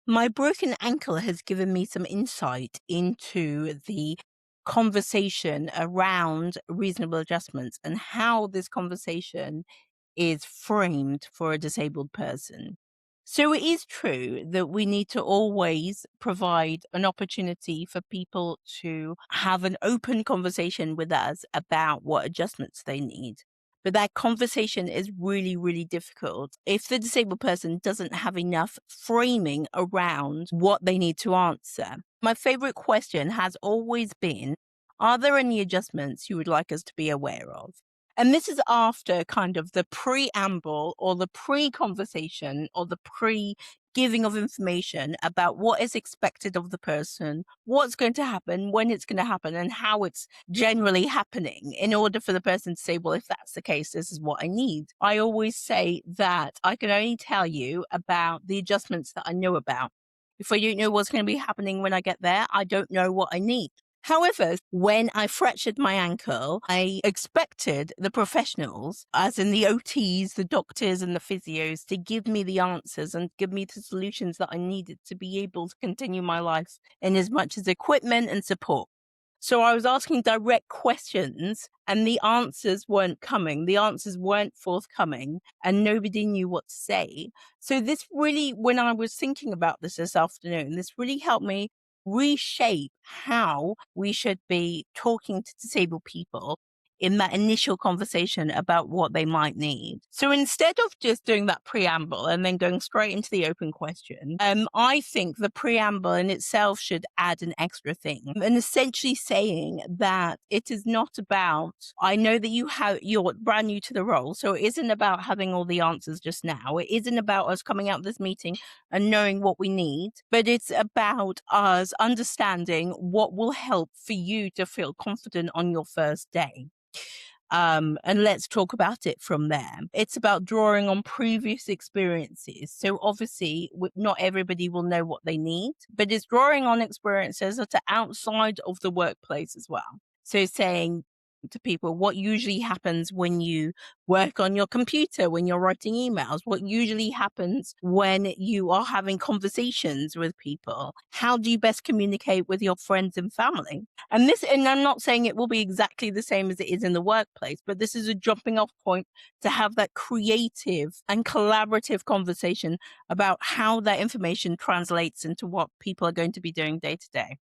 My broken ankle has given me some insight into the conversation around reasonable adjustments and how this conversation is framed for a disabled person. So it is true that we need to always provide an opportunity for people to have an open conversation with us about what adjustments they need. But that conversation is really, really difficult if the disabled person doesn't have enough framing around what they need to answer. My favorite question has always been, are there any adjustments you would like us to be aware of? And this is after kind of the preamble or the pre conversation or the pre giving of information about what is expected of the person, what's going to happen, when it's going to happen, and how it's generally happening in order for the person to say, well, if that's the case, this is what I need. I always say that I can only tell you about the adjustments that I know about. If I don't know what's going to be happening when I get there, I don't know what I need. However, when I fractured my ankle, I expected the professionals, as in the OTs, the doctors, and the physios, to give me the answers and give me the solutions that I needed to be able to continue my life in as much as equipment and support. So I was asking direct questions and the answers weren't coming. The answers weren't forthcoming and nobody knew what to say. So this really, when I was thinking about this afternoon, this really helped me reshape how we should be talking to disabled people in that initial conversation about what they might need. So instead of just doing that preamble and then going straight into the open question, I think the preamble in itself should add an extra thing and essentially saying that it is not about, I know that you're brand new to the role, so it isn't about having all the answers just now. It isn't about us coming out of this meeting and knowing what we need, but it's about us understanding what will help for you to feel confident on your first day. And let's talk about it from there. It's about drawing on previous experiences. So obviously, not everybody will know what they need, but it's drawing on experiences that are outside of the workplace as well. So saying to people what usually happens when you work on your computer, when you're writing emails, what usually happens when you are having conversations with people. How do you best communicate with your friends and family? And I'm not saying it will be exactly the same as it is in the workplace, but this is a jumping off point to have that creative and collaborative conversation about how that information translates into what people are going to be doing day to day.